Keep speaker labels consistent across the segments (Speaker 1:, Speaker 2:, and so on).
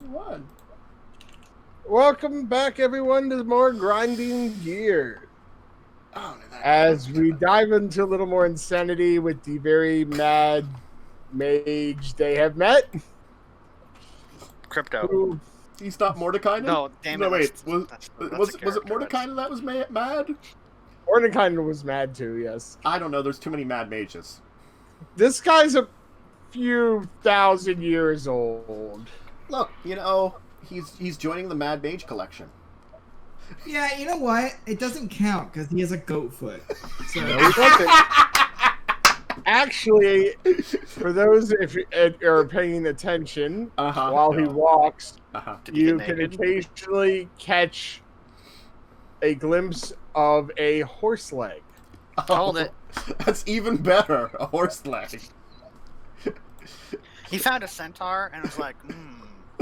Speaker 1: One.
Speaker 2: Welcome back, everyone, to more Grinding Gear.
Speaker 1: Oh,
Speaker 2: As we dive into a little more insanity with the very mad mage they have met.
Speaker 3: Crypto.
Speaker 1: He's not Mordecai?
Speaker 3: No, damn it.
Speaker 1: No, wait.
Speaker 3: That's
Speaker 1: Was it Mordecai that was mad?
Speaker 2: Mordecai was mad too, yes.
Speaker 1: I don't know. There's too many mad mages.
Speaker 2: This guy's a few thousand years old.
Speaker 1: Look, he's joining the Mad Mage collection.
Speaker 4: Yeah, you know what? It doesn't count because he has a goat foot. So.
Speaker 2: No, he doesn't. Actually, for those if you are paying attention, while he walks, you can occasionally catch a glimpse of a horse leg.
Speaker 3: Hold it.
Speaker 1: That's even better. A horse leg.
Speaker 3: He found a centaur and was like,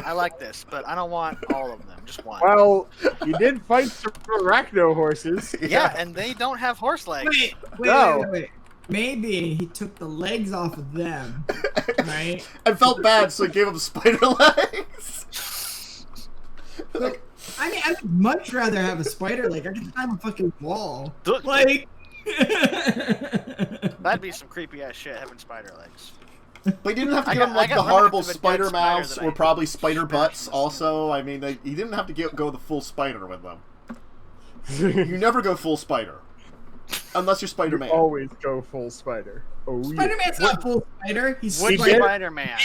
Speaker 3: I like this, but I don't want all of them, just one.
Speaker 2: Well, you did fight some arachno horses.
Speaker 3: Yeah, and they don't have horse legs.
Speaker 4: Wait. Maybe he took the legs off of them, right?
Speaker 1: I felt bad, so I gave him spider legs.
Speaker 4: Look, I mean, I'd much rather have a spider leg. I can climb a fucking wall.
Speaker 3: Look.
Speaker 4: Like...
Speaker 3: That'd be some creepy ass shit, having spider legs.
Speaker 1: But he didn't have to give him like the horrible spider mouths or probably spider butts also. I mean, he didn't have to go the full spider with them. You never go full spider. Unless you're Spider-Man.
Speaker 2: You always go full spider. Oh,
Speaker 4: Spider-Man's not full spider. He's
Speaker 3: Spider-Man.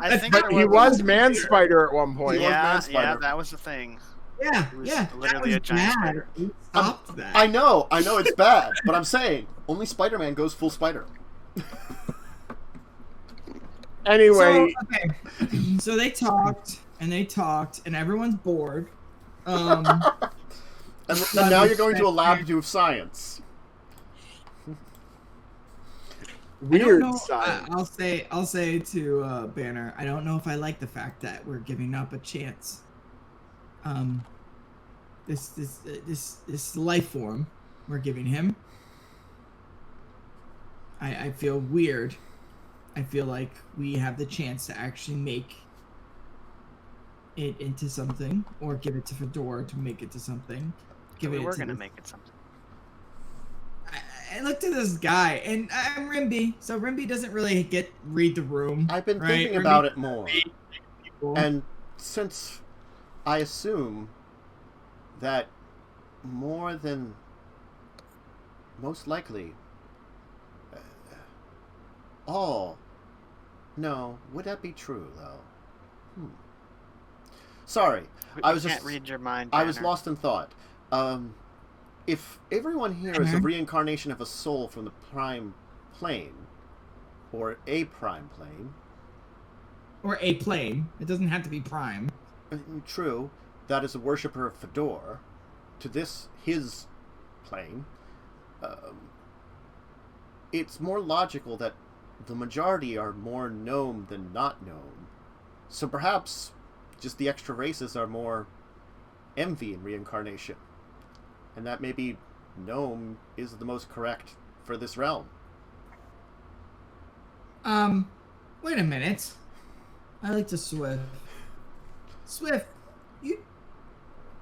Speaker 3: I think
Speaker 2: but he was man spider at one point.
Speaker 3: Yeah, that was the thing.
Speaker 4: Yeah,
Speaker 3: it was literally a giant spider.
Speaker 4: Stop that.
Speaker 1: I know it's bad, but I'm saying only Spider-Man goes full spider.
Speaker 2: Anyway,
Speaker 4: so they talked, and everyone's bored.
Speaker 1: And now you're going to a lab to do science.
Speaker 2: Weird
Speaker 4: science. I'll say to Banner, I don't know if I like the fact that we're giving up a chance. This life form we're giving him. I feel weird. I feel like we have the chance to actually make it into something, or give it to Fador to make it to something.
Speaker 3: We're gonna make it something.
Speaker 4: I looked at this guy, and I'm Rimby, so Rimby doesn't really read the room.
Speaker 1: I've been thinking about it more, and since I assume that more than most likely, no, would that be true though? Sorry, I was
Speaker 3: can't read your mind.
Speaker 1: I was lost in thought. If everyone here is a reincarnation of a soul from the prime plane, or a prime plane,
Speaker 4: or a plane, it doesn't have to be prime.
Speaker 1: True, that is a worshipper of Fador, to his plane. It's more logical that the majority are more gnome than not gnome. So perhaps just the extra races are more envy in reincarnation. And that maybe gnome is the most correct for this realm.
Speaker 4: Wait a minute. I like to Swift. Swift, you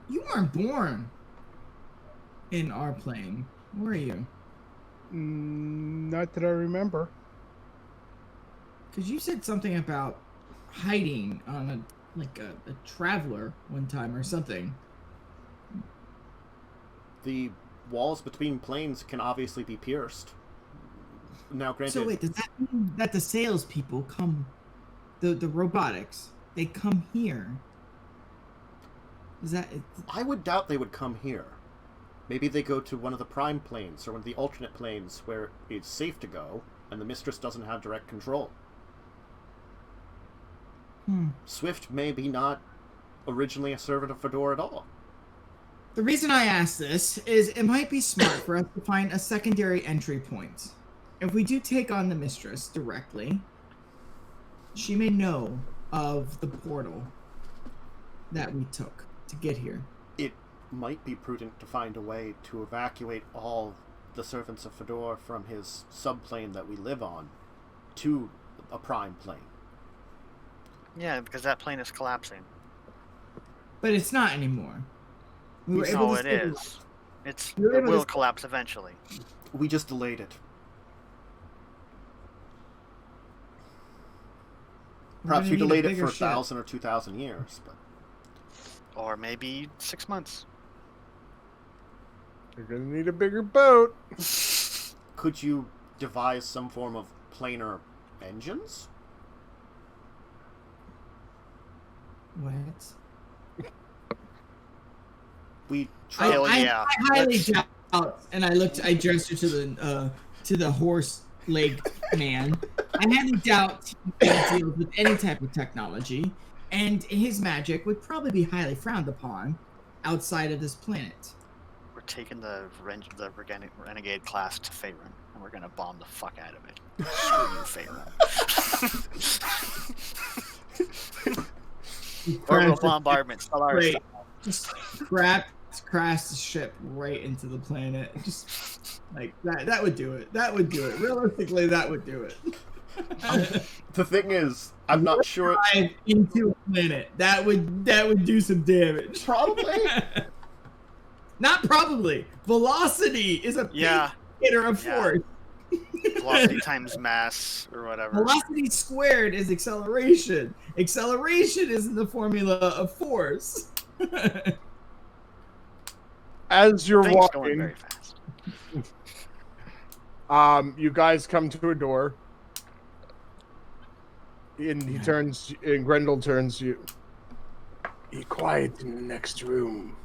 Speaker 4: weren't born in our plane, were you?
Speaker 5: Not that I remember.
Speaker 4: Because you said something about hiding on a traveler one time or something.
Speaker 1: The walls between planes can obviously be pierced. Now, granted...
Speaker 4: So wait, does that mean that the salespeople come... The robotics, they come here? Is that...
Speaker 1: I would doubt they would come here. Maybe they go to one of the prime planes, or one of the alternate planes where it's safe to go, and the mistress doesn't have direct control. Swift may be not originally a servant of Fador at all.
Speaker 4: The reason I ask this is it might be smart for us to find a secondary entry point. If we do take on the mistress directly, she may know of the portal that we took to get here.
Speaker 1: It might be prudent to find a way to evacuate all the servants of Fador from his subplane that we live on to a prime plane.
Speaker 3: Yeah, because that plane is collapsing.
Speaker 4: But it's not anymore. We were able
Speaker 3: No,
Speaker 4: to
Speaker 3: it
Speaker 4: stabilize.
Speaker 3: is. It
Speaker 4: We were able to
Speaker 3: will collapse eventually.
Speaker 1: We just delayed it.
Speaker 4: We're
Speaker 1: Perhaps
Speaker 4: gonna
Speaker 1: we
Speaker 4: need a
Speaker 1: delayed it
Speaker 4: bigger
Speaker 1: for
Speaker 4: ship.
Speaker 1: 1,000 or 2,000 years, but
Speaker 3: Or maybe 6 months.
Speaker 2: You're gonna need a bigger boat.
Speaker 1: could you devise some form of planar engines?
Speaker 4: What?
Speaker 1: We
Speaker 3: Hell yeah.
Speaker 4: I highly doubt, and I gestured to the horse-legged man. I highly doubt he deals with any type of technology, and his magic would probably be highly frowned upon outside of this planet.
Speaker 3: We're taking the renegade class to Faerun, and we're gonna bomb the fuck out of it. Screw you, Faerun. Orbital bombardment. Stellaris
Speaker 4: Great.
Speaker 3: style.
Speaker 4: Just crash the ship right into the planet. Just like that. That would do it. That would do it. Realistically, that would do it.
Speaker 1: The thing is, I'm not sure.
Speaker 4: Dive into a planet. That would do some damage.
Speaker 1: Probably.
Speaker 4: Not probably. Velocity is a
Speaker 3: Yeah.
Speaker 4: indicator of
Speaker 3: Yeah.
Speaker 4: force.
Speaker 3: Velocity times mass, or whatever.
Speaker 4: Velocity squared is acceleration. Acceleration is in the formula of force.
Speaker 2: As you're
Speaker 3: Things going
Speaker 2: walking,
Speaker 3: very fast.
Speaker 2: you guys come to a door. And he turns, and Grendel turns to you. Be quiet in the next room.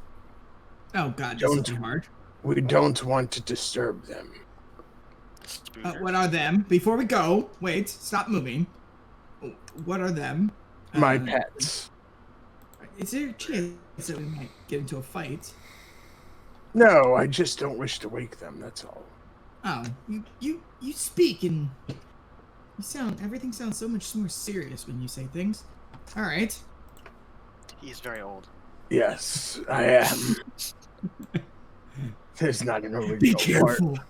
Speaker 4: Oh god, this is too hard.
Speaker 2: We don't want to disturb them.
Speaker 4: What are them? Before we go, wait, stop moving. What are them?
Speaker 2: My pets.
Speaker 4: Is there a chance that we might get into a fight?
Speaker 2: No, I just don't wish to wake them, that's all.
Speaker 4: Oh, you speak and everything sounds so much more serious when you say things. All right.
Speaker 3: He's very old.
Speaker 2: Yes, I am. There's not an original
Speaker 4: Be careful.
Speaker 2: part.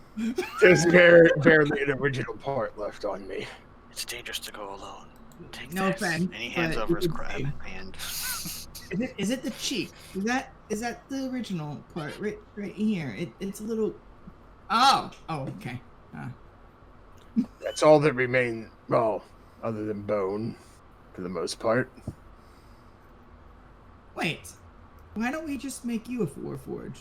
Speaker 2: There's barely an original part left on me.
Speaker 3: It's dangerous to go alone. Take
Speaker 4: No
Speaker 3: this.
Speaker 4: offense,
Speaker 3: And he hands
Speaker 4: but
Speaker 3: over his
Speaker 4: you could
Speaker 3: crab
Speaker 4: say-
Speaker 3: hand.
Speaker 4: Is it the cheek? Is that the original part right here? It's a little. Oh, okay.
Speaker 2: That's all that remains, well, other than bone, for the most part.
Speaker 4: Wait, why don't we just make you a Warforge?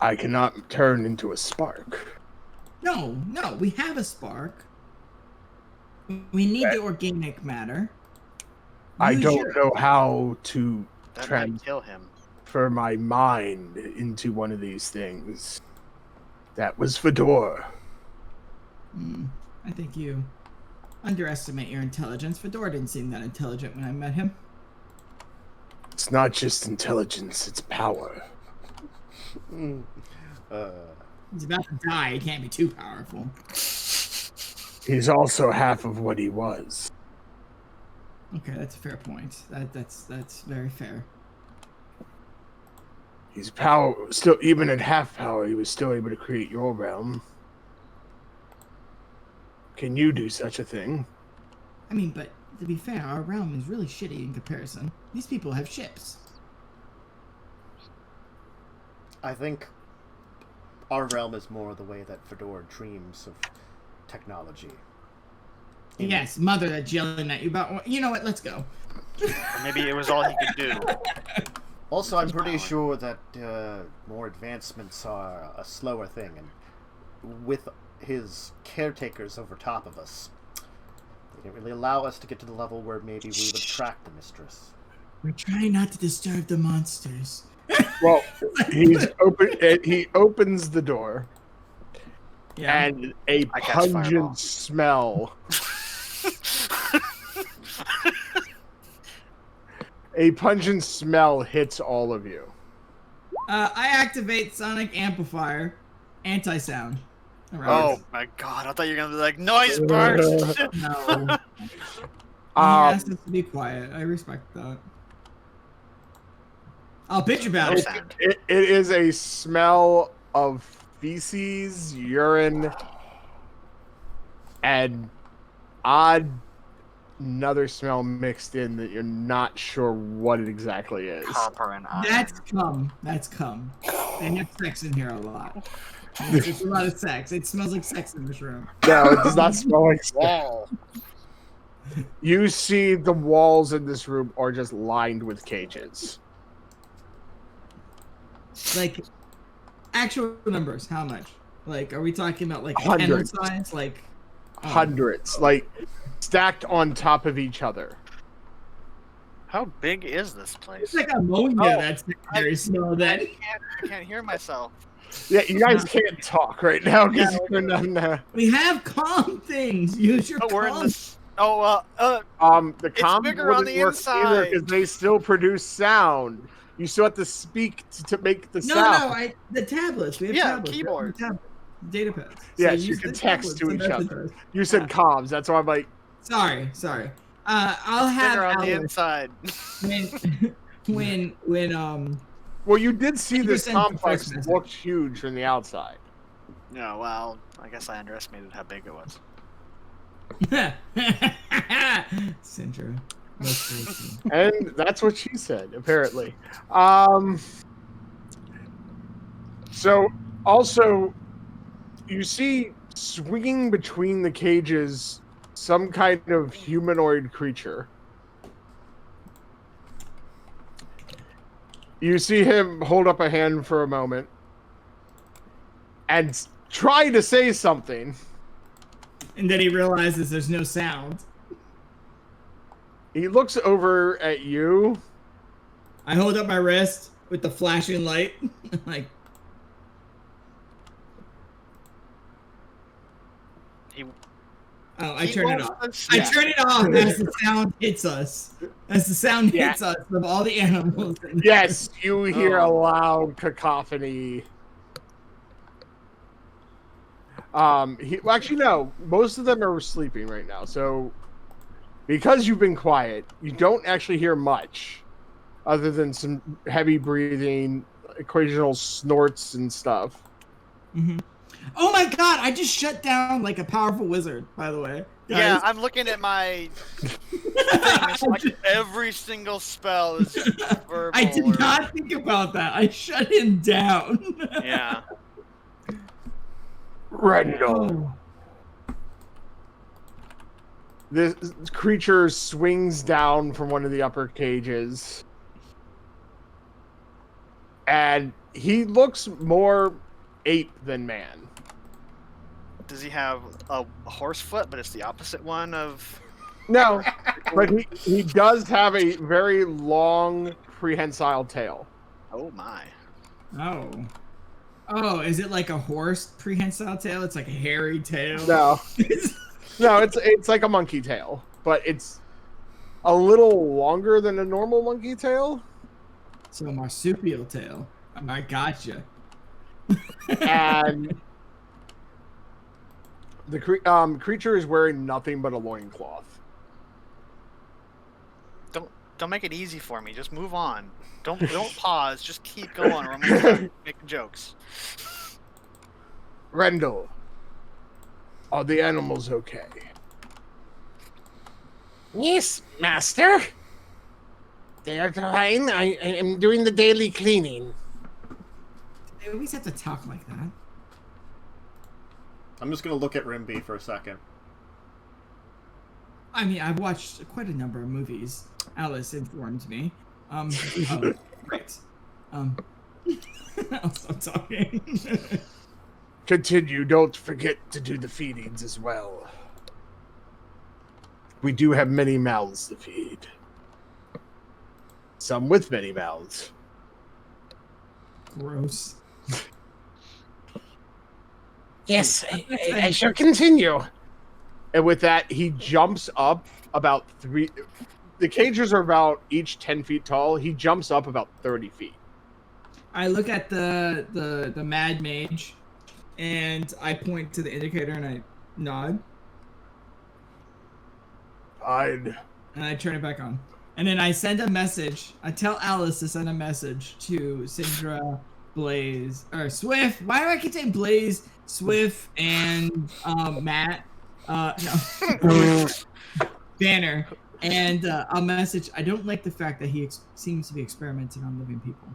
Speaker 2: I cannot turn into a spark.
Speaker 4: No, we have a spark. We need the organic matter.
Speaker 2: I
Speaker 4: Use
Speaker 2: don't
Speaker 4: your-
Speaker 2: know how to
Speaker 3: That might kill him.
Speaker 2: transfer my mind into one of these things. That was Fador.
Speaker 4: I think you underestimate your intelligence. Fedor didn't seem that intelligent when I met him.
Speaker 2: It's not just intelligence, it's power.
Speaker 4: He's about to die. He can't be too powerful.
Speaker 2: He's also half of what he was.
Speaker 4: Okay, that's a fair point. That's very fair.
Speaker 2: He's power, still, even at half power, he was still able to create your realm. Can you do such a thing?
Speaker 4: I mean, but to be fair, our realm is really shitty in comparison. These people have ships.
Speaker 1: I think our realm is more the way that Fedor dreams of technology.
Speaker 4: Yes, mother that's yelling at you about. You know what? Let's go.
Speaker 3: Or maybe it was all he could do.
Speaker 1: Also, I'm pretty sure that more advancements are a slower thing, and with his caretakers over top of us, they didn't really allow us to get to the level where maybe we would track the mistress.
Speaker 4: We're trying not to disturb the monsters.
Speaker 2: Well, he opens the door, and a
Speaker 3: I catch fireball.
Speaker 2: pungent smell. A pungent smell hits all of you.
Speaker 4: I activate sonic amplifier, anti-sound.
Speaker 3: Oh my god, I thought you were gonna be like, noise burst!
Speaker 4: No. He asked us to be quiet. I respect that. I'll bitch about it.
Speaker 2: It is a smell of feces, urine, and odd another smell mixed in that you're not sure what it exactly is.
Speaker 3: Copper and iron.
Speaker 4: That's cum. That's cum. They have sex in here a lot. It's a lot of sex. It smells like sex in this room.
Speaker 2: No, it does not smell like wall. You see the walls in this room are just lined with cages.
Speaker 4: Like, actual numbers, how much? Like, are we talking about like
Speaker 2: Hundreds.
Speaker 4: kennel size? Like
Speaker 2: Hundreds, like stacked on top of each other.
Speaker 3: How big is this place?
Speaker 4: It's like ammonia. That's very smell. Then
Speaker 3: I can't hear myself.
Speaker 2: Yeah, you guys can't talk right now because you're not.
Speaker 4: we have calm things. Use your
Speaker 3: We're in
Speaker 4: calm.
Speaker 3: this. Oh,
Speaker 2: The
Speaker 3: It's
Speaker 2: comms
Speaker 3: bigger on
Speaker 2: wouldn't
Speaker 3: the
Speaker 2: work either
Speaker 3: inside.
Speaker 2: because they still produce sound. You still have to speak to make the
Speaker 4: No,
Speaker 2: sound.
Speaker 4: the tablets. We have
Speaker 3: Yeah,
Speaker 4: tablets.
Speaker 3: keyboard.
Speaker 4: We have tablet, data pads.
Speaker 2: Yes,
Speaker 4: use
Speaker 2: you can
Speaker 4: the
Speaker 2: text
Speaker 4: tablets
Speaker 2: to each
Speaker 4: message
Speaker 2: other.
Speaker 4: us.
Speaker 2: You said comms. That's why I'm like,
Speaker 4: Sorry. I'll have
Speaker 3: bigger on the
Speaker 4: Alice
Speaker 3: inside.
Speaker 4: when
Speaker 2: well, you did see this
Speaker 4: 100%
Speaker 2: complex
Speaker 4: text message.
Speaker 2: looked huge from the outside.
Speaker 3: No, well, I guess I underestimated how big it was.
Speaker 4: Sindra. Most crazy.
Speaker 2: And that's what she said, apparently. So, also, you see swinging between the cages some kind of humanoid creature. You see him hold up a hand for a moment and try to say something.
Speaker 4: And then he realizes there's no sound.
Speaker 2: He looks over at you.
Speaker 4: I hold up my wrist with the flashing light. Like, I turn it off. I turn it off as the sound hits us. As the sound hits us of all the animals.
Speaker 2: Yes, you hear a loud cacophony. Well, actually, no. Most of them are sleeping right now. So, because you've been quiet, you don't actually hear much, other than some heavy breathing, occasional snorts and stuff.
Speaker 4: Mm-hmm. Oh my god! I just shut down like a powerful wizard. By the way. Guys.
Speaker 3: Yeah, I'm looking at my thing. It's like every single spell is verbal.
Speaker 4: I did not think about that. I shut him down.
Speaker 3: Yeah.
Speaker 2: Rendell. This creature swings down from one of the upper cages. And he looks more ape than man.
Speaker 3: Does he have a horse foot, but it's the opposite one of...
Speaker 2: No, but he does have a very long, prehensile tail.
Speaker 3: Oh my.
Speaker 4: Oh. Oh, is it like a horse prehensile tail? It's like a hairy tail?
Speaker 2: No. No, it's like a monkey tail, but it's a little longer than a normal monkey tail.
Speaker 4: So a marsupial tail. I gotcha.
Speaker 2: And the creature is wearing nothing but a loincloth.
Speaker 3: Don't make it easy for me. Just move on. Don't pause. Just keep going, or I'm gonna start making jokes.
Speaker 2: Rendell, are the animals okay? Yes, master. They are fine. I am doing the daily cleaning.
Speaker 4: They always have to talk like that.
Speaker 1: I'm just gonna look at Rimby for a second.
Speaker 4: I mean, I've watched quite a number of movies. Alice informed me. Right. I'll stop talking.
Speaker 2: Continue. Don't forget to do the feedings as well. We do have many mouths to feed. Some with many mouths.
Speaker 4: Gross.
Speaker 2: Yes, I shall continue. And with that, he jumps up about 3... The cages are about each 10 feet tall. He jumps up about 30 feet.
Speaker 4: I look at the mad mage, and I point to the indicator, and I nod.
Speaker 2: Fine.
Speaker 4: And I turn it back on. And then I send a message. I tell Alice to send a message to Sindra, Blaze, or Swift. Why do I keep saying Blaze, Swift, and Matt? No. Banner, and I'll message. I don't like the fact that he seems to be experimenting on living people.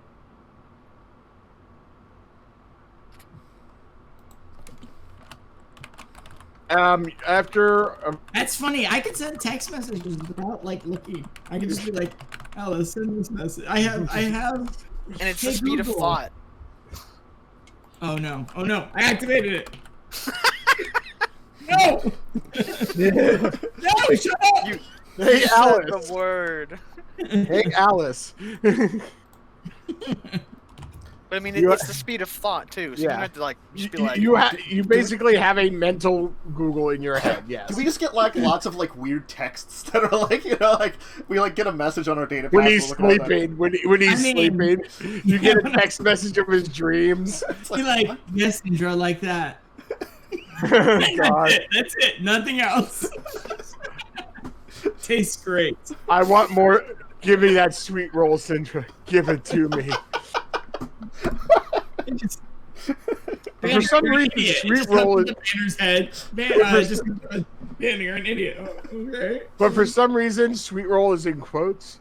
Speaker 2: That's
Speaker 4: funny. I can send text messages without like looking. I can just be like, Alice, send this message. I have.
Speaker 3: And it's the speed of thought.
Speaker 4: Oh no! I activated it. No! No! Shut up!
Speaker 2: Hey, Alice.
Speaker 3: The word.
Speaker 2: Hey, Alice.
Speaker 3: But I mean, it's the speed of thought too. So you don't have to like just be like.
Speaker 2: You basically have a mental Google in your head. Yes.
Speaker 1: Do we just get like lots of like weird texts that are like like we like get a message on our database
Speaker 2: when he's sleeping? When he's sleeping, you get a text message of his dreams.
Speaker 4: You're like messenger like that.
Speaker 2: God.
Speaker 4: That's it. Nothing else. Tastes great.
Speaker 2: I want more. Give me that sweet roll, Syndra. Give it to me. For some reason, sweet roll is
Speaker 4: Banner's head. Banner, an idiot. Oh, okay.
Speaker 2: But for some reason, sweet roll is in quotes.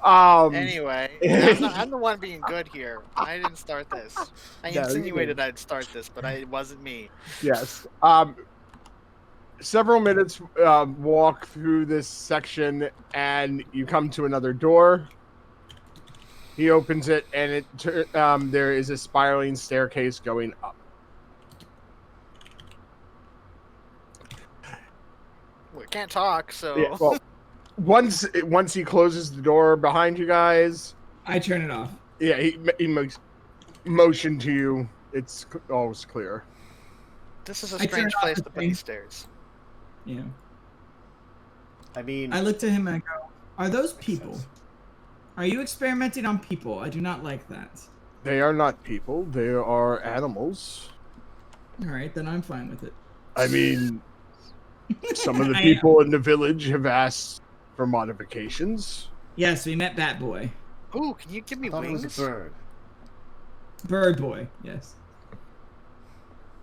Speaker 3: Anyway, I'm the one being good here. I didn't start this. I insinuated I'd start this, but it wasn't me.
Speaker 2: Yes. Several minutes walk through this section, and you come to another door. He opens it, and there is a spiraling staircase going up.
Speaker 3: We can't talk, so.
Speaker 2: Yeah, well, once he closes the door behind you guys,
Speaker 4: I turn it off.
Speaker 2: Yeah, he makes motion to you. It's always clear.
Speaker 3: This is a strange place to put these stairs.
Speaker 4: Yeah.
Speaker 1: I mean,
Speaker 4: I looked at him and I go, "Are those people? Are you experimenting on people? I do not like that."
Speaker 2: They are not people. They are animals.
Speaker 4: All right, then I'm fine with it.
Speaker 2: I mean, some of the people in the village have asked for modifications.
Speaker 4: Yes, we met Bat Boy.
Speaker 3: Ooh, can you give me wings?
Speaker 1: It was a bird.
Speaker 4: Bird Boy, yes.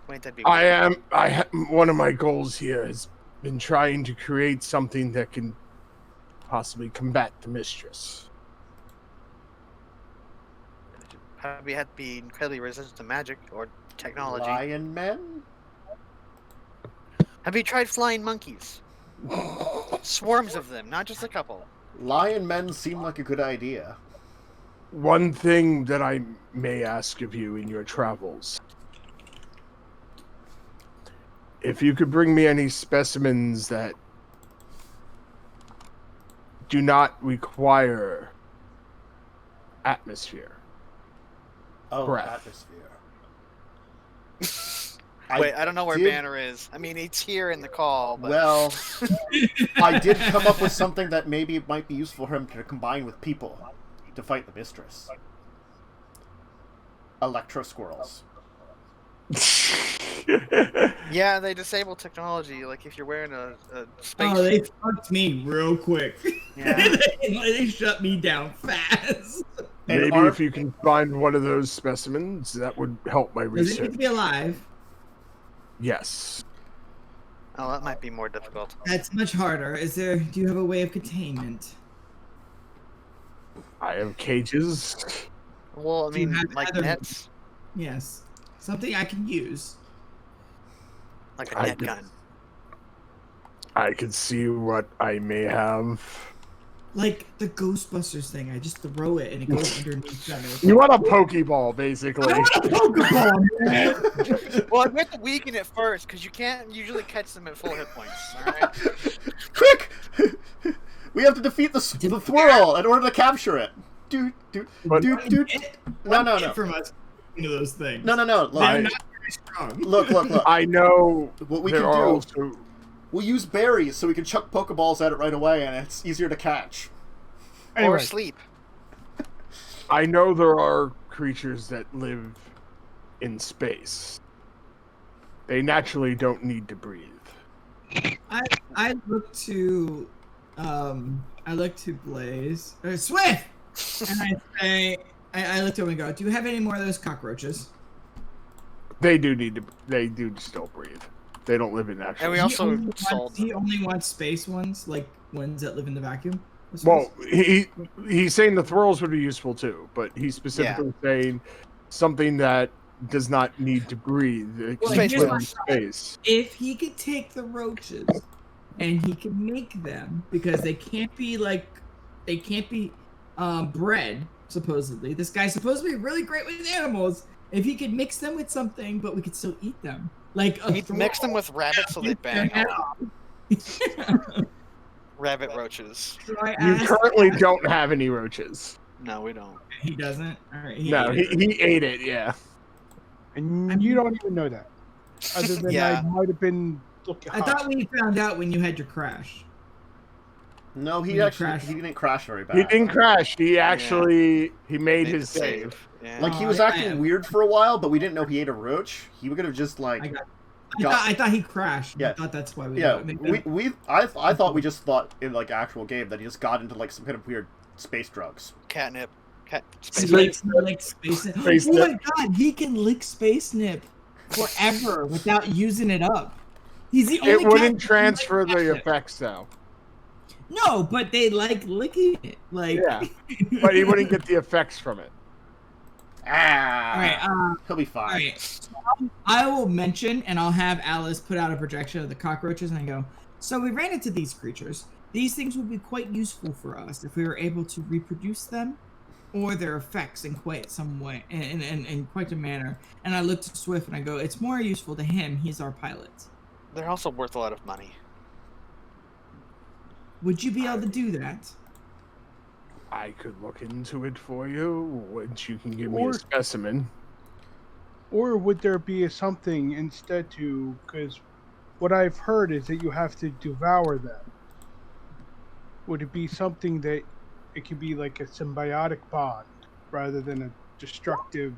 Speaker 3: Wait, that'd be
Speaker 2: one of my goals here has been trying to create something that can possibly combat the mistress.
Speaker 3: Probably have to be incredibly resistant to magic or technology.
Speaker 1: Lion men?
Speaker 3: Have you tried flying monkeys? Swarms of them, not just a couple.
Speaker 1: Lion men seem like a good idea.
Speaker 2: One thing that I may ask of you in your travels. If you could bring me any specimens that do not require atmosphere.
Speaker 1: Oh,
Speaker 2: breath.
Speaker 1: atmosphere.
Speaker 3: Wait, I don't know where Banner is. I mean, it's here in the call, but...
Speaker 1: Well, I did come up with something that maybe might be useful for him to combine with people to fight the mistress. Electro squirrels.
Speaker 3: Yeah, they disable technology. Like if you're wearing a space.
Speaker 4: Oh, they fucked me real quick.
Speaker 3: Yeah.
Speaker 4: They shut me down fast.
Speaker 2: Maybe if you can find one of those specimens, that would help my research.
Speaker 4: Does it need to be alive?
Speaker 2: Yes.
Speaker 3: Oh, that might be more difficult.
Speaker 4: That's much harder. Do you have a way of containment?
Speaker 2: I have cages.
Speaker 3: Well, I mean, like nets?
Speaker 4: Yes. Something I can use.
Speaker 3: Like a net gun.
Speaker 2: I could see what I may have.
Speaker 4: Like the Ghostbusters thing. I just throw it and it goes underneath them.
Speaker 2: You want a Pokeball, basically.
Speaker 4: I want a Pokeball, man!
Speaker 3: Well, we have to weaken it first, because you can't usually catch them at full hit points, alright?
Speaker 1: Quick! We have to defeat the Thwirl in order to capture it. No.
Speaker 4: From us into those things.
Speaker 1: No.
Speaker 4: They're not very strong.
Speaker 1: Look.
Speaker 2: I know
Speaker 1: what we can do.
Speaker 2: Also...
Speaker 1: We'll use berries so we can chuck Pokeballs at it right away, and it's easier to catch.
Speaker 3: Or sleep.
Speaker 2: I know there are creatures that live in space. They naturally don't need to breathe.
Speaker 4: I look to Blaze Swift, and I say I look to him and go, "Do you have any more of those cockroaches?"
Speaker 2: They do need to. They do still breathe. They don't live in actual.
Speaker 3: And we also
Speaker 4: sold. He only wants space ones, like ones that live in the vacuum.
Speaker 2: Well, he's saying the thralls would be useful too, but he's specifically saying something that does not need to breathe. It can live in space.
Speaker 4: If he could take the roaches and he could make them, because they can't be bred, supposedly. This guy's supposed to be really great with animals. If he could mix them with something, but we could still eat them. Like
Speaker 3: he'd mix them with rabbits so they bang on. Rabbit roaches.
Speaker 2: You currently don't have any roaches.
Speaker 3: No, we don't.
Speaker 4: He doesn't? All right,
Speaker 2: he ate it, yeah.
Speaker 5: And you don't even know that. Other than I might have been looking.
Speaker 4: I thought we found out when you had your crash.
Speaker 1: No, he didn't crash very bad.
Speaker 2: He didn't crash. He actually he made his save.
Speaker 1: Yeah. Like he was acting weird for a while, but we didn't know he ate a roach. He would have just like.
Speaker 4: I thought he crashed.
Speaker 1: Yeah,
Speaker 4: I thought that's why we.
Speaker 1: Yeah, I thought we just thought in like actual game that he just got into like some kind of weird space drugs.
Speaker 3: Catnip.
Speaker 4: Space nip. Oh my god, he can lick space nip forever without using it up. He's the only.
Speaker 2: It wouldn't transfer the effects though.
Speaker 4: No, but they like licking it. Like
Speaker 2: but he wouldn't get the effects from it.
Speaker 4: All right,
Speaker 1: he'll be fine.
Speaker 4: All right, so I will mention, and I'll have Alice put out a projection of the cockroaches, and I go. So we ran into these creatures. These things would be quite useful for us if we were able to reproduce them, or their effects in quite some way, in quite a manner. And I looked at Swift, and I go, it's more useful to him. He's our pilot.
Speaker 3: They're also worth a lot of money.
Speaker 4: Would you be able to do that?
Speaker 2: I could look into it for you once you can give me a specimen.
Speaker 5: Or would there be something instead to... Because what I've heard is that you have to devour them. Would it be something that it could be like a symbiotic bond rather than a destructive...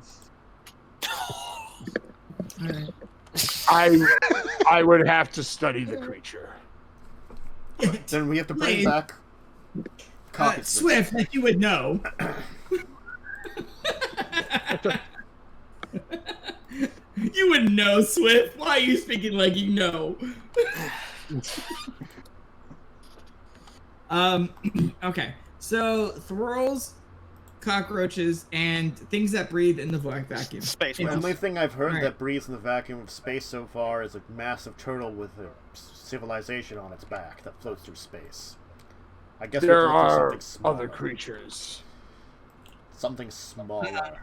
Speaker 2: I would have to study the creature.
Speaker 1: Then we have to bring back...
Speaker 4: Swift, like you would know. You would know, Swift. Why are you speaking like you know? Okay. So thralls, cockroaches, and things that breathe in the vacuum.
Speaker 3: Space.
Speaker 1: The only thing I've heard that breathes in the vacuum of space so far is a massive turtle with a civilization on its back that floats through space. I guess
Speaker 2: there are other creatures.
Speaker 1: Something smaller.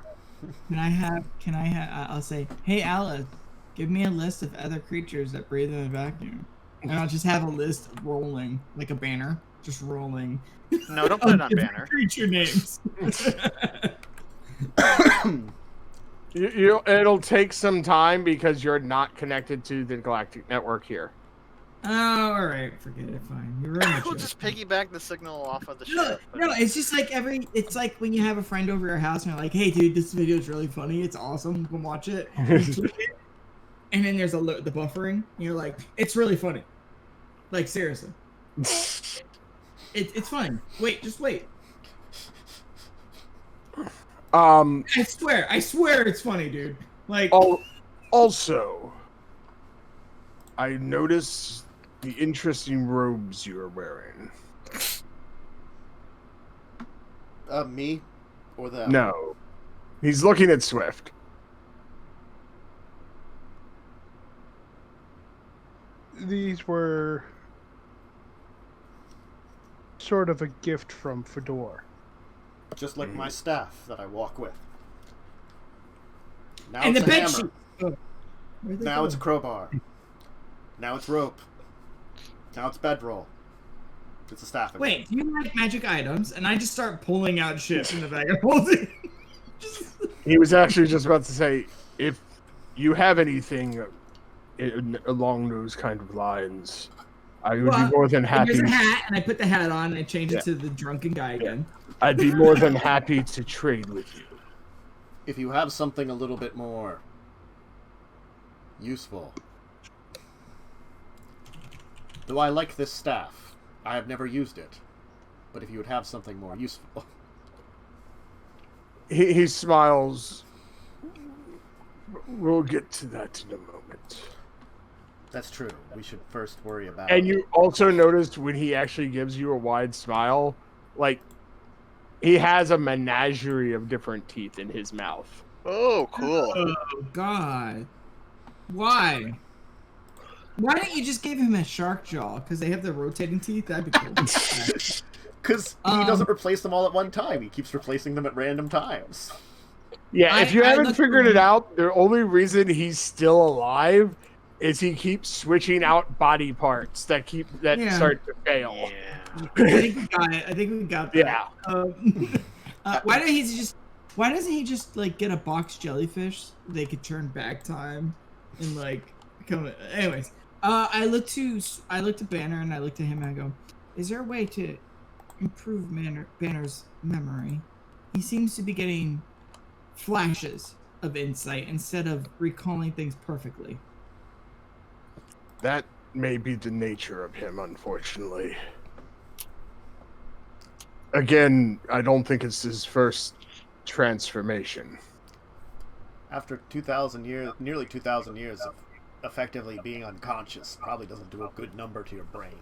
Speaker 4: I'll say, hey Alice, give me a list of other creatures that breathe in a vacuum. And I'll just have a list rolling, like a banner, just rolling.
Speaker 3: No, don't put it on banner.
Speaker 4: Creature names.
Speaker 2: It'll take some time because you're not connected to the galactic network here.
Speaker 4: Oh, all right, forget it. Fine, you're right.
Speaker 3: We'll just piggyback the signal off of the
Speaker 4: ship. No, it's just like it's like when you have a friend over your house and you're like, "Hey, dude, this video is really funny. It's awesome. Come watch it." And then there's the buffering. And you're like, "It's really funny." Like seriously, it's funny. Wait, just wait. I swear, it's funny, dude. Like,
Speaker 2: also, I noticed the interesting robes you are wearing.
Speaker 1: Me? Or them?
Speaker 2: No. He's looking at Swift.
Speaker 5: These were sort of a gift from Fador.
Speaker 1: Just like my staff that I walk with. Now
Speaker 4: and
Speaker 1: it's
Speaker 4: the
Speaker 1: a
Speaker 4: bed
Speaker 1: hammer. Now it's a crowbar. Now it's rope. Now it's bedroll. It's a staff again.
Speaker 4: Wait, do you like magic items? And I just start pulling out shit from the bag of holding.
Speaker 2: He was actually just about to say, if you have anything along those kind of lines, I would be more than happy.
Speaker 4: There's a hat, and I put the hat on, and I change it to the drunken guy again.
Speaker 2: I'd be more than happy to trade with you.
Speaker 1: If you have something a little bit more useful. Though I like this staff. I have never used it. But if you would have something more useful.
Speaker 2: He smiles. We'll get to that in a moment.
Speaker 1: That's true. We should first worry about...
Speaker 2: And you also noticed when he actually gives you a wide smile, like, he has a menagerie of different teeth in his mouth.
Speaker 3: Oh, cool.
Speaker 4: Oh, God. Why? Why don't you just give him a shark jaw? Because they have the rotating teeth? That'd be cool.
Speaker 1: Because he doesn't replace them all at one time. He keeps replacing them at random times.
Speaker 2: Yeah, if you haven't figured it out, the only reason he's still alive is he keeps switching out body parts that start to fail.
Speaker 3: Yeah.
Speaker 4: I think we got it. I think we got that.
Speaker 2: Yeah.
Speaker 4: Why doesn't he just like get a box jellyfish? They could turn back time and like come. Anyways, I looked at Banner and I looked at him and I go, "Is there a way to improve Banner's memory? He seems to be getting flashes of insight instead of recalling things perfectly."
Speaker 2: That may be the nature of him, unfortunately. Again, I don't think it's his first transformation.
Speaker 1: After 2,000 years, nearly 2,000 years of effectively being unconscious, probably doesn't do a good number to your brain.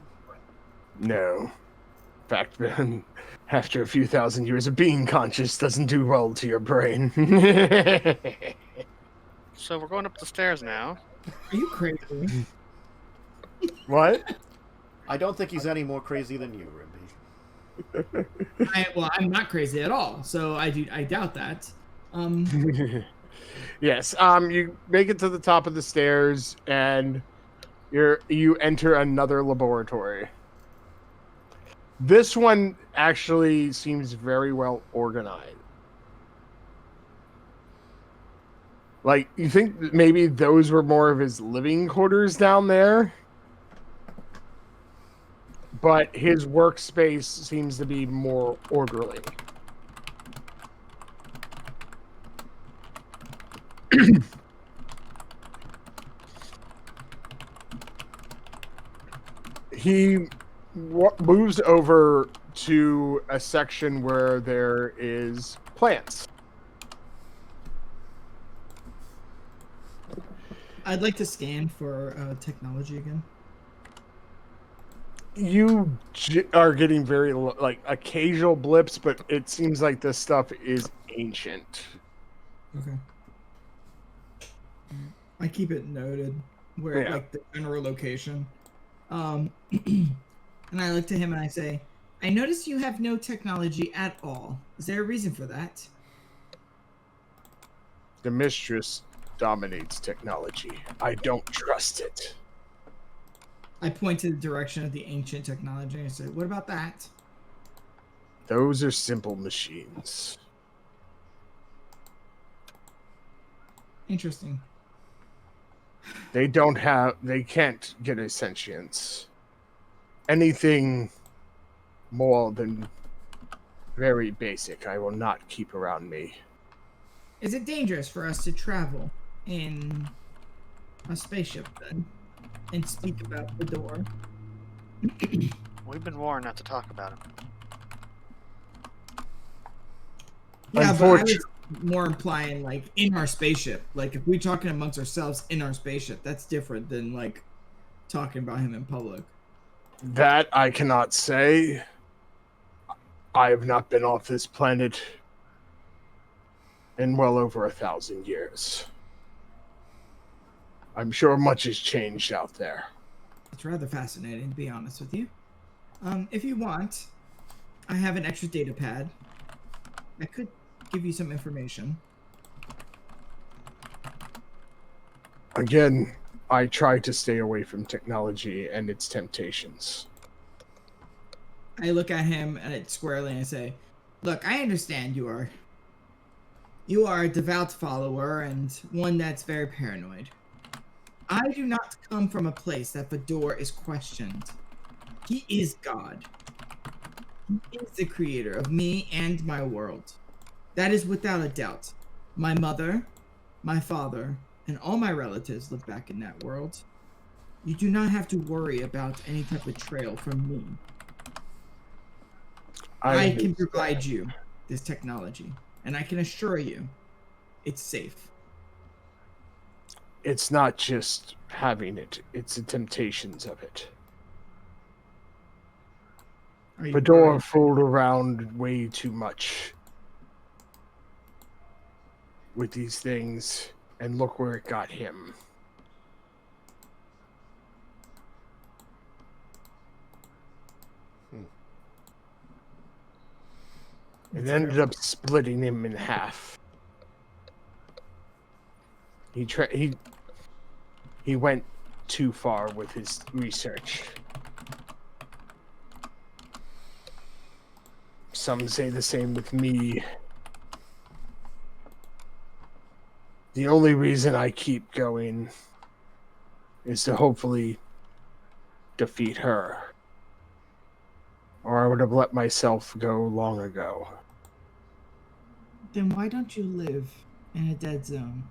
Speaker 2: No. In fact, after a few thousand years of being conscious doesn't do well to your brain.
Speaker 3: So we're going up the stairs now.
Speaker 4: Are you crazy?
Speaker 2: What?
Speaker 1: I don't think he's any more crazy than you, Rimby.
Speaker 4: I'm not crazy at all, so I doubt that.
Speaker 2: Yes. You make it to the top of the stairs, and you enter another laboratory. This one actually seems very well organized. Like, you think maybe those were more of his living quarters down there? But his workspace seems to be more orderly. He moves over to a section where there is plants.
Speaker 4: I'd like to scan for technology again.
Speaker 2: You are getting very, like, occasional blips, but it seems like this stuff is ancient.
Speaker 4: Okay. I keep it noted where, like, the general location. And I look to him and I say, "I notice you have no technology at all. Is there a reason for that?"
Speaker 2: The mistress dominates technology. I don't trust it.
Speaker 4: I point to the direction of the ancient technology and I say, "What about that?"
Speaker 2: Those are simple machines.
Speaker 4: Interesting.
Speaker 2: They can't get a sentience. Anything more than very basic, I will not keep around me.
Speaker 4: Is it dangerous for us to travel in a spaceship then? And speak about Fador?
Speaker 3: We've been warned not to talk about him.
Speaker 4: Yeah, but I was more implying, like, in our spaceship. Like, if we're talking amongst ourselves in our spaceship, that's different than, like, talking about him in public.
Speaker 2: That I cannot say. I have not been off this planet in well over 1,000 years. I'm sure much has changed out there.
Speaker 4: It's rather fascinating, to be honest with you. If you want, I have an extra data pad. I could give you some information.
Speaker 2: Again, I try to stay away from technology and its temptations.
Speaker 4: I look at him and it squarely and I say, "Look, I understand you are a devout follower and one that's very paranoid. I do not come from a place that Fador is questioned. He is God. He is the creator of me and my world. That is without a doubt. My mother, my father, and all my relatives live back in that world. You do not have to worry about any type of trail from me. I can provide you this technology, and I can assure you it's safe."
Speaker 2: it's not just having it, it's the temptations of it. Fador fooled around way too much with these things, and look where it got him. It ended up splitting him in half. He went too far with his research. Some say the same with me. The only reason I keep going is to hopefully defeat her. Or I would have let myself go long ago.
Speaker 4: Then why don't you live in a dead zone?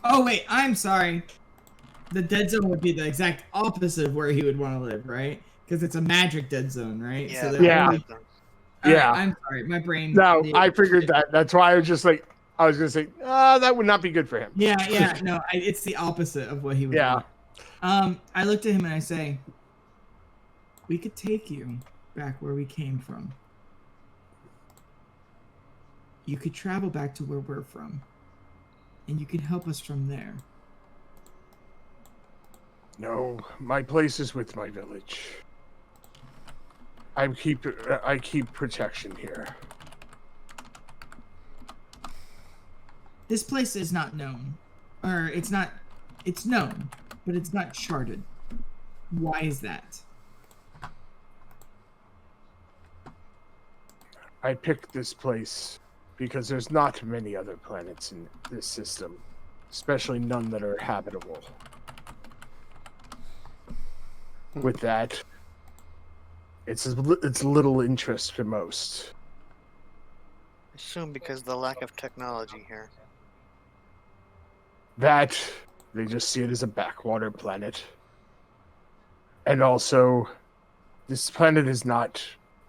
Speaker 4: Oh wait, I'm sorry. The dead zone would be the exact opposite of where he would want to live, right? Because it's a magic dead zone, right?
Speaker 3: Yeah.
Speaker 4: So
Speaker 2: Yeah. Yeah.
Speaker 4: I'm sorry, my brain.
Speaker 2: No, I figured that. That's why I was just like, I was going to say, that would not be good for him.
Speaker 4: Yeah, no, it's the opposite of what he would want. I looked at him and I say, we could take you back where we came from. You could travel back to where we're from. And you can help us from there.
Speaker 2: No, my place is with my village. I keep protection here.
Speaker 4: This place is not known. Or it's known, but it's not charted. Why is that?
Speaker 2: I picked this place because there's not many other planets in this system, especially none that are habitable. With that, it's little interest to most.
Speaker 3: I assume because of the lack of technology here.
Speaker 2: That, they just see it as a backwater planet. And also, this planet is not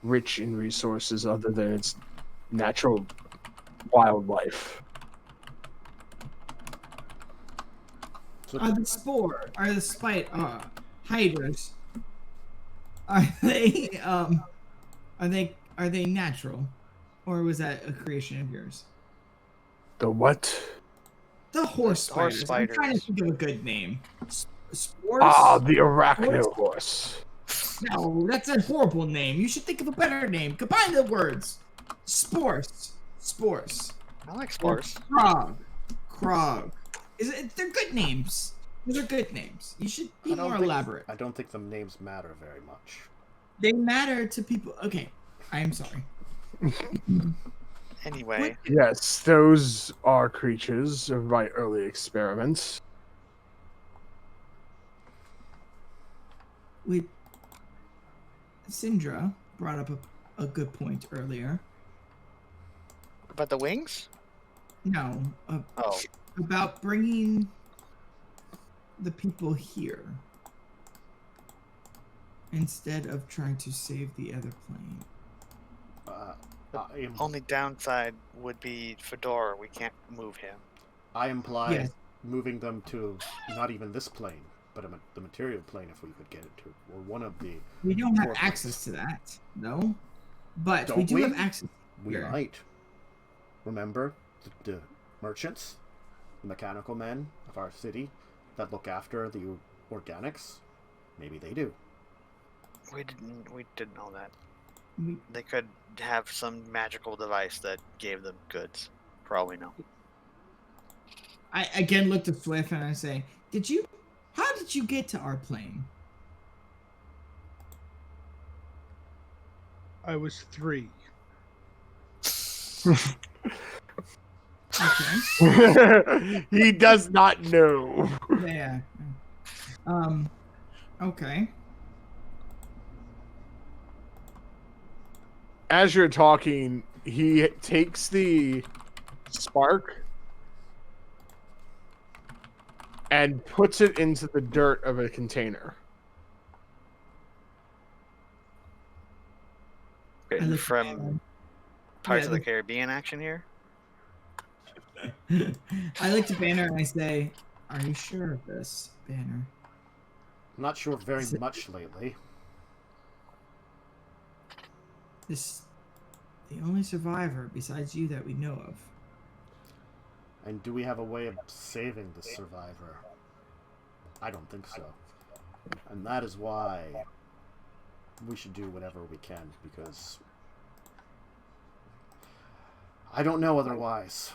Speaker 2: rich in resources other than its natural wildlife.
Speaker 4: Are the spore, are the spite, hydras, are they natural, or was that a creation of yours?
Speaker 2: The what?
Speaker 4: The horse spiders. I'm trying to think of a good name. Spores?
Speaker 2: The arachno horse.
Speaker 4: No, that's a horrible name. You should think of a better name. Combine the words. Spores.
Speaker 3: I like spores.
Speaker 4: Krog. They're good names. Those are good names. You should be more elaborate.
Speaker 1: I don't think the names matter very much.
Speaker 4: They matter to people. Okay, I am sorry.
Speaker 3: Anyway.
Speaker 2: Yes, those are creatures of my early experiments.
Speaker 4: Syndra brought up a good point earlier.
Speaker 3: About the wings?
Speaker 4: No. About bringing the people here instead of trying to save the other plane.
Speaker 3: Only downside would be Fador. We can't move him.
Speaker 1: I imply moving them to not even this plane, but the material plane if we could get it to, or one of the...
Speaker 4: We don't have access to that, no? But we do have access
Speaker 1: We might. Remember the merchants, the mechanical men of our city that look after the organics? Maybe they do.
Speaker 3: We didn't know that. They could have some magical device that gave them goods. For all we know.
Speaker 4: I again looked at Swift and I say, how did you get to our plane?
Speaker 5: I was 3.
Speaker 4: Okay.
Speaker 2: He does not know.
Speaker 4: Yeah. Okay.
Speaker 2: As you're talking, he takes the spark and puts it into the dirt of a container.
Speaker 4: I
Speaker 3: from Pirates of the Caribbean action here.
Speaker 4: I look to Banner and I say, "Are you sure of this, Banner?"
Speaker 1: I'm not sure very much lately.
Speaker 4: This the only survivor besides you that we know of.
Speaker 1: And do we have a way of saving the survivor? I don't think so. And that is why we should do whatever we can, because I don't know otherwise.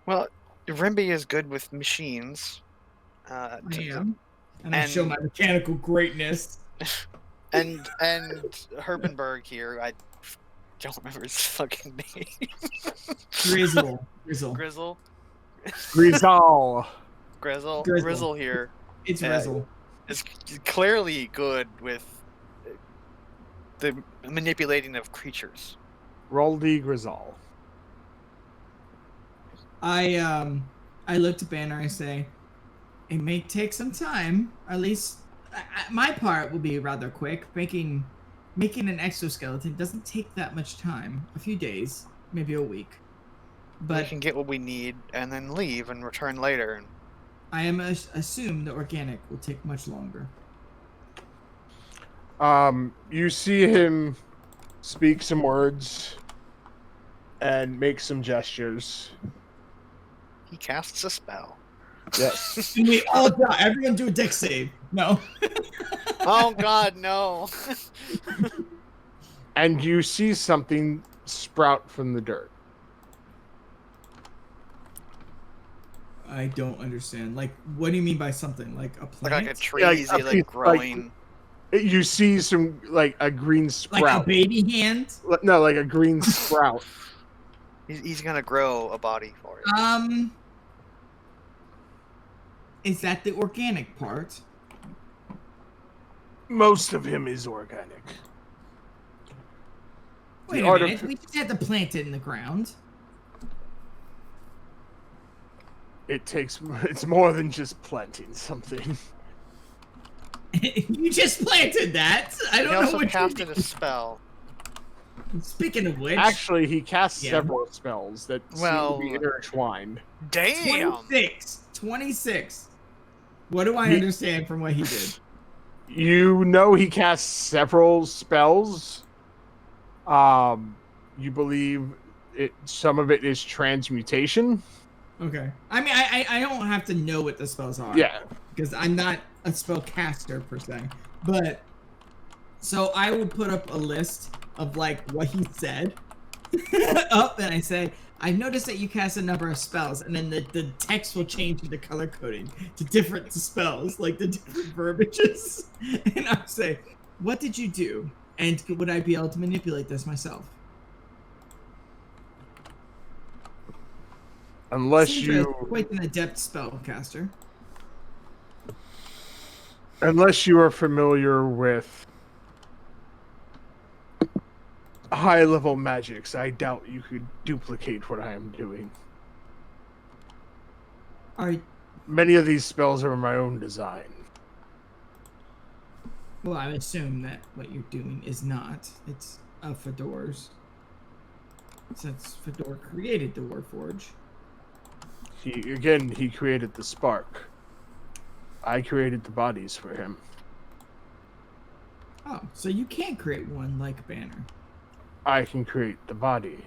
Speaker 3: Well, Rimby is good with machines.
Speaker 4: I am. And I show my mechanical greatness.
Speaker 3: And Herbenberg here, I don't remember his fucking name.
Speaker 4: Grezal.
Speaker 3: Grezal here.
Speaker 4: It's Grezal.
Speaker 3: Is clearly good with the manipulating of creatures.
Speaker 2: Roll the Grezal.
Speaker 4: I look to Banner. I say, it may take some time. At least my part will be rather quick. Making an exoskeleton doesn't take that much time. A few days, maybe a week. But
Speaker 3: we can get what we need and then leave and return later.
Speaker 4: I am assume the organic will take much longer.
Speaker 2: You see him speak some words and make some gestures.
Speaker 3: He casts a spell.
Speaker 2: Yes.
Speaker 4: We all die. Everyone do a dex save. No.
Speaker 3: Oh God, no.
Speaker 2: And you see something sprout from the dirt.
Speaker 4: I don't understand. Like, what do you mean by something? Like a plant?
Speaker 3: Like a tree, like growing.
Speaker 2: You see some, like, a green sprout.
Speaker 4: Like a baby hand?
Speaker 2: No, like a green sprout.
Speaker 3: He's gonna grow a body for it.
Speaker 4: Is that the organic part?
Speaker 2: Most of him is organic.
Speaker 4: Wait a minute. We just had to plant it in the ground.
Speaker 2: It's more than just planting something.
Speaker 4: You just planted that. I don't know what
Speaker 3: He also casted a spell.
Speaker 4: Speaking of which,
Speaker 2: actually, he cast several spells that seem to be intertwined.
Speaker 3: Damn.
Speaker 4: 26. What do I understand from what he did?
Speaker 2: You know he cast several spells. You believe some of it is transmutation.
Speaker 4: Okay. I mean, I don't have to know what the spells are.
Speaker 2: Yeah.
Speaker 4: Because I'm not a spellcaster per se. But, so I would put up a list of, like, what he said up, and I say, I've noticed that you cast a number of spells, and then the text will change to the color coding to different spells, like the different verbiages. And I say, what did you do? And would I be able to manipulate this myself?
Speaker 2: Unless
Speaker 4: Seems
Speaker 2: you...
Speaker 4: quite an adept spellcaster.
Speaker 2: Unless you are familiar with high-level magics, I doubt you could duplicate what I am doing. Many of these spells are my own design.
Speaker 4: Well, I assume that what you're doing is not. It's Fador's. Since Fador created the Warforge.
Speaker 2: He created the spark. I created the bodies for him.
Speaker 4: Oh, so you can't create one like Banner.
Speaker 2: I can create the body.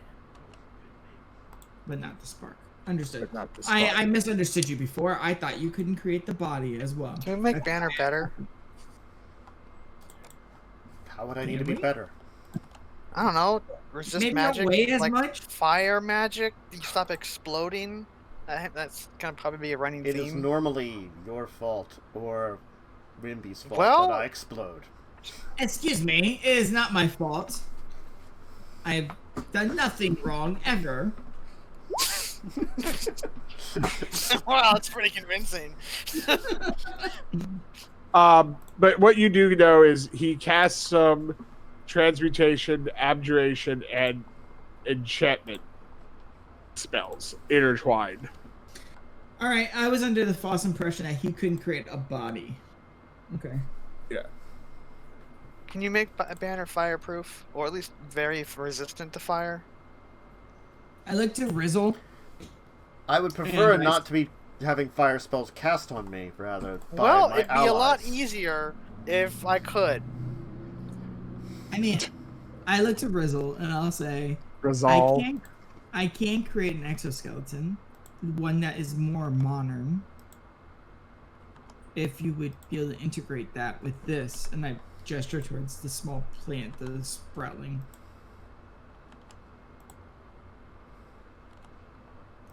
Speaker 4: But not the spark. Understood.
Speaker 2: But not the spark.
Speaker 4: I misunderstood you before. I thought you couldn't create the body as well.
Speaker 3: Can we make Banner better?
Speaker 1: How would I need to be better?
Speaker 3: I don't know. Resist
Speaker 4: Maybe
Speaker 3: magic,
Speaker 4: don't weigh as
Speaker 3: like
Speaker 4: much?
Speaker 3: fire magic. You stop exploding. That's gonna probably be a running theme.
Speaker 1: It is normally your fault or Rimby's fault that I explode.
Speaker 4: Excuse me, it is not my fault. I've done nothing wrong ever.
Speaker 3: Wow, that's pretty convincing.
Speaker 2: But what you do know is he casts some transmutation, abjuration, and enchantment spells intertwined.
Speaker 4: All right, I was under the false impression that he couldn't create a body. Okay.
Speaker 2: Yeah.
Speaker 3: Can you make a banner fireproof, or at least very resistant to fire?
Speaker 4: I look to Rizzle.
Speaker 1: I would prefer not to be having fire spells cast on me, rather by
Speaker 3: well,
Speaker 1: my
Speaker 3: it'd be
Speaker 1: allies.
Speaker 3: a lot easier if I could.
Speaker 4: I mean, I look to Rizzle and I'll say,
Speaker 2: Grezal.
Speaker 4: I can create an exoskeleton, one that is more modern. If you would be able to integrate that with this, and I gesture towards the small plant that is sprouting.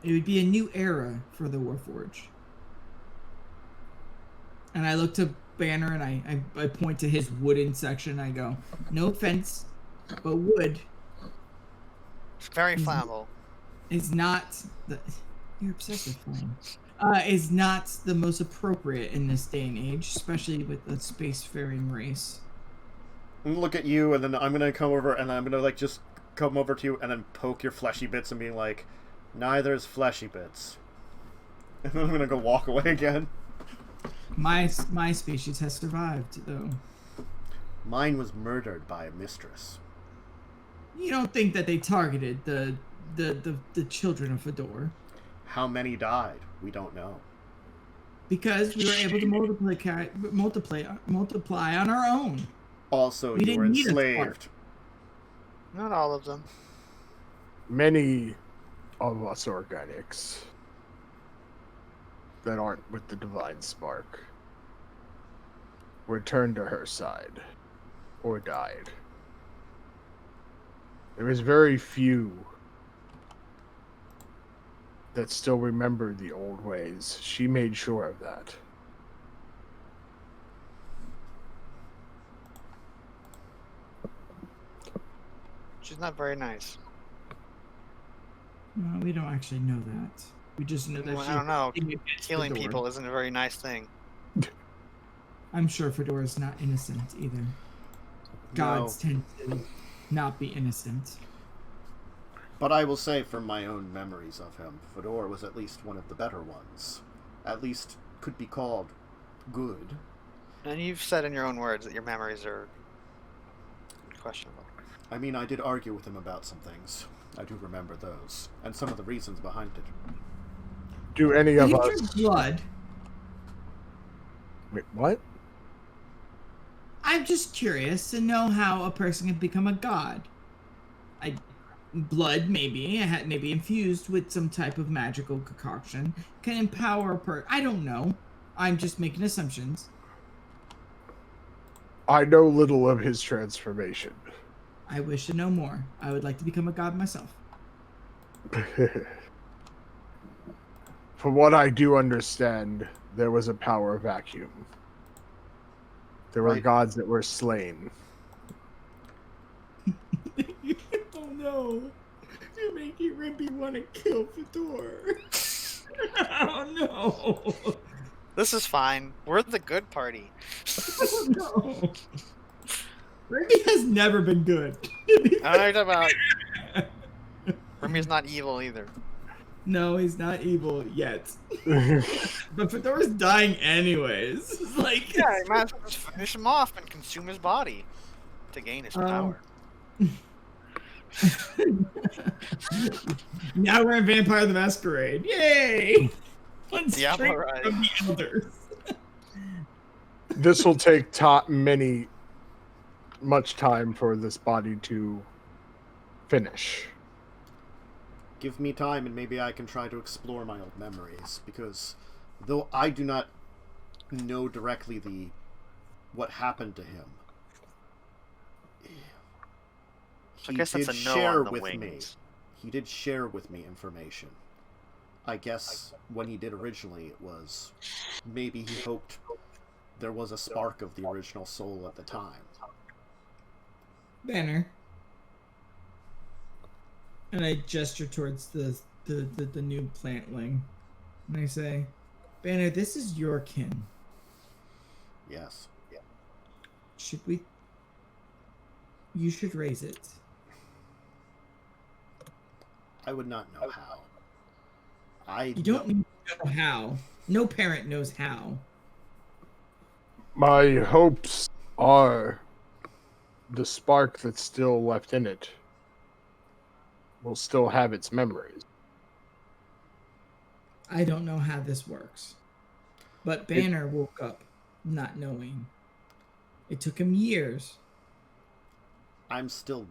Speaker 4: It would be a new era for the Warforge. And I look to Banner and I point to his wooden section. I go, no offense, but wood.
Speaker 3: It's very flammable.
Speaker 4: Is not the. You're obsessed with flame. Is not the most appropriate in this day and age, especially with the spacefaring race.
Speaker 1: I'm gonna look at you, and then I'm gonna come over, and I'm gonna like just come over to you, and then poke your fleshy bits, and be like, "Neither is fleshy bits." And then I'm gonna go walk away again.
Speaker 4: My species has survived, though.
Speaker 1: Mine was murdered by a mistress.
Speaker 4: You don't think that they targeted the children of Fador?
Speaker 1: How many died? We don't know.
Speaker 4: Because we were able to multiply on our own.
Speaker 1: Also,
Speaker 4: We
Speaker 1: you were
Speaker 4: didn't need a
Speaker 1: enslaved.
Speaker 3: Not all of them.
Speaker 2: Many of us organics that aren't with the divine spark were turned to her side or died. There is very few that still remember the old ways. She made sure of that.
Speaker 3: She's not very nice.
Speaker 4: No, we don't actually know that. We just know that
Speaker 3: Well, I don't know.
Speaker 4: she
Speaker 3: Killing
Speaker 4: Fedor.
Speaker 3: people isn't a very nice thing.
Speaker 4: I'm sure Fedor is not innocent either. Gods tend to not be innocent.
Speaker 1: But I will say, from my own memories of him, Fador was at least one of the better ones. At least could be called good.
Speaker 3: And you've said in your own words that your memories are questionable.
Speaker 1: I mean, I did argue with him about some things. I do remember those, and some of the reasons behind it.
Speaker 2: Do any of
Speaker 4: Did you
Speaker 2: us...
Speaker 4: drink blood?
Speaker 2: Wait, what?
Speaker 4: I'm just curious to know how a person can become a god. Blood, maybe infused with some type of magical concoction, can empower a person. I don't know. I'm just making assumptions.
Speaker 2: I know little of his transformation.
Speaker 4: I wish to know more. I would like to become a god myself.
Speaker 2: From what I do understand, there was a power vacuum. There were gods that were slain.
Speaker 4: Oh no. You're making Rimpy want to kill Fedor. Oh no.
Speaker 3: This is fine. We're the good party.
Speaker 4: Oh no. Rimpy has never been good.
Speaker 3: I don't know about... Remy's not evil either.
Speaker 4: No, he's not evil yet. But Fedor's dying anyways. Like,
Speaker 3: Yeah, you might as well just finish him off and consume his body to gain his power.
Speaker 4: Now we're in Vampire the Masquerade. Yay! One
Speaker 3: Yeah,
Speaker 4: straight
Speaker 3: alright.
Speaker 4: from the elders.
Speaker 2: This will take much time for this body to finish.
Speaker 1: Give me time, and maybe I can try to explore my old memories, because though I do not know directly what happened to him,
Speaker 3: I guess that's a no on the wings.
Speaker 1: He did share with me information. I guess when he did originally, it was maybe he hoped there was a spark of the original soul at the time.
Speaker 4: Banner. And I gesture towards the new plantling. And I say, Banner, this is your kin.
Speaker 1: Yes. Yeah.
Speaker 4: You should raise it.
Speaker 1: I would not know how.
Speaker 4: You don't know how. No parent knows how.
Speaker 2: My hopes are the spark that's still left in it will still have its memories.
Speaker 4: I don't know how this works. But Banner woke up not knowing. It took him years.
Speaker 1: I'm still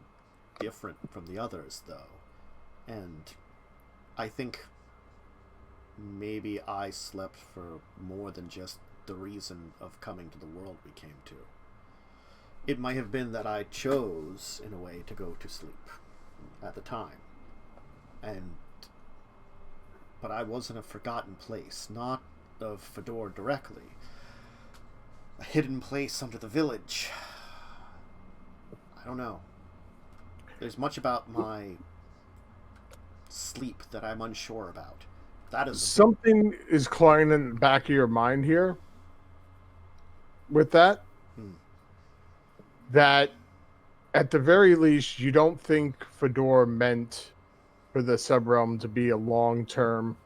Speaker 1: different from the others, though. And I think maybe I slept for more than just the reason of coming to the world we came to. It might have been that I chose, in a way, to go to sleep at the time. But I was in a forgotten place, not of Fador directly. A hidden place under the village. I don't know. There's much about my sleep that I'm unsure about. That is
Speaker 2: something is clawing in the back of your mind here. With that, that at the very least, you don't think Fador meant for the subrealm to be a long-term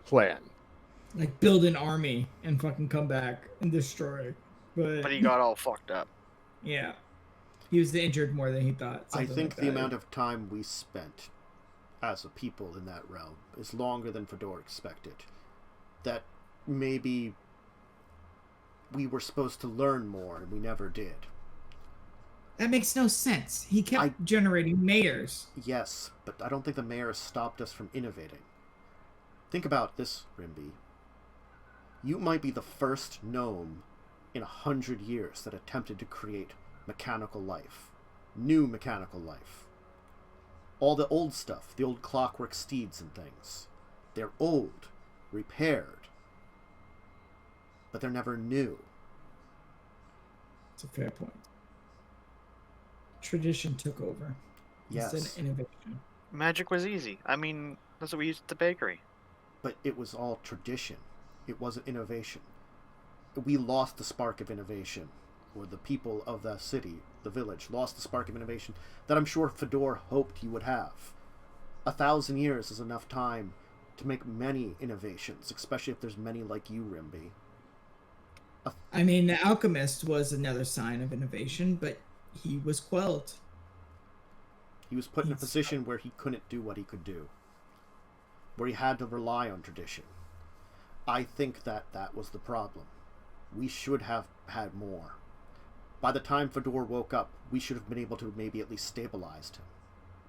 Speaker 2: plan.
Speaker 4: Like build an army and fucking come back and destroy.
Speaker 3: But he got all fucked up.
Speaker 4: Yeah. He was injured more than he thought.
Speaker 1: I think the amount of time we spent as a people in that realm is longer than Fador expected. That maybe we were supposed to learn more and we never did.
Speaker 4: That makes no sense. He kept generating mayors.
Speaker 1: Yes, but I don't think the mayors stopped us from innovating. Think about this, Rimby. You might be the first gnome in 100 years that attempted to create mechanical life. New mechanical life. All the old stuff, the old clockwork steeds and things, they're old, repaired, but they're never new.
Speaker 4: It's a fair point. Tradition took over.
Speaker 1: Yes.
Speaker 4: Instead of innovation.
Speaker 3: Magic was easy. I mean, that's what we used at the bakery.
Speaker 1: But it was all tradition. It wasn't innovation. We lost the spark of innovation. Or the people of the city, the village, lost the spark of innovation that I'm sure Fador hoped he would have. 1,000 years is enough time to make many innovations, especially if there's many like you, Rimby.
Speaker 4: I mean, the alchemist was another sign of innovation, but he was quelled.
Speaker 1: He was put in a position where he couldn't do what he could do. Where he had to rely on tradition. I think that was the problem. We should have had more. By the time Fador woke up, we should have been able to maybe at least stabilize him.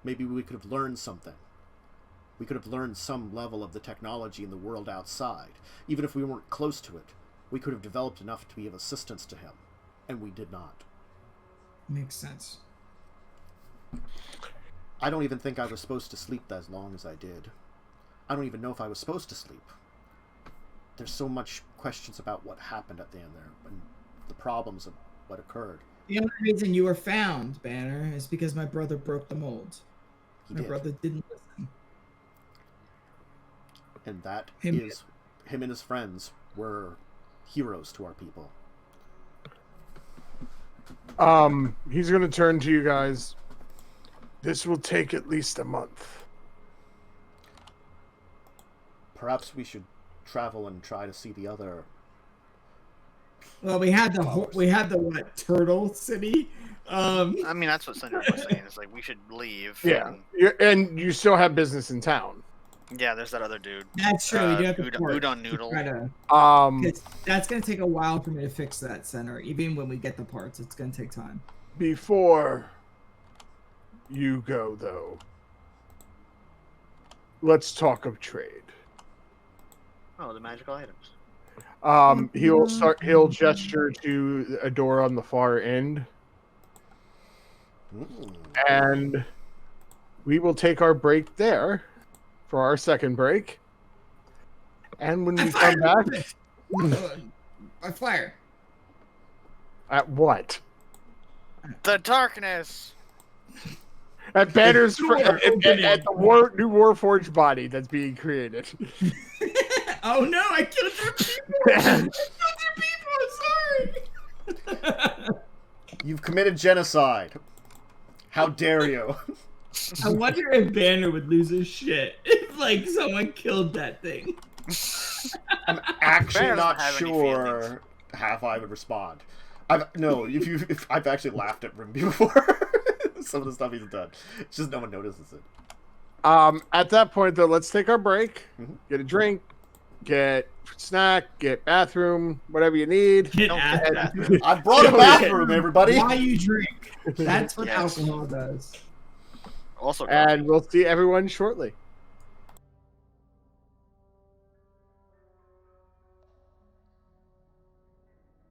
Speaker 1: Maybe we could have learned something. We could have learned some level of the technology in the world outside. Even if we weren't close to it, we could have developed enough to be of assistance to him. And we did not.
Speaker 4: Makes sense.
Speaker 1: I don't even think I was supposed to sleep as long as I did. I don't even know if I was supposed to sleep. There's so much questions about what happened at the end there, and the problems of what occurred.
Speaker 4: The only reason you were found, Banner, is because my brother broke the mold. My brother didn't listen.
Speaker 1: And that him and his friends were heroes to our people.
Speaker 2: He's going to turn to you guys. This will take at least a month.
Speaker 1: Perhaps we should travel and try to see the other.
Speaker 4: Well, we had the what, Turtle City.
Speaker 3: I mean, that's what Cinder was saying. It's like we should leave.
Speaker 2: Yeah, and you still have business in town.
Speaker 3: Yeah, there's that other dude.
Speaker 4: That's true. We do have to
Speaker 3: Udon Noodle.
Speaker 4: That's gonna take a while for me to fix that center. Even when we get the parts, it's gonna take time.
Speaker 2: Before you go, though, let's talk of trade.
Speaker 3: Oh, the magical items.
Speaker 2: He'll gesture to a door on the far end. And we will take our break there for our second break. And when we come back...
Speaker 4: I fire.
Speaker 2: At what?
Speaker 3: The darkness!
Speaker 2: At Banner's... at the new Warforged body that's being created.
Speaker 4: Oh no, I killed your people! Sorry!
Speaker 1: You've committed genocide. How dare you?
Speaker 4: I wonder if Banner would lose his shit if, like, someone killed that thing.
Speaker 1: I'm actually not sure how I would respond. I've actually laughed at Rim before. Some of the stuff he's done. It's just no one notices it.
Speaker 2: At that point, though, let's take our break, get a drink, get snack, get bathroom, whatever you need.
Speaker 1: I brought a bathroom, everybody.
Speaker 4: Why you drink? That's what alcohol does.
Speaker 3: Also,
Speaker 2: and we'll see everyone shortly.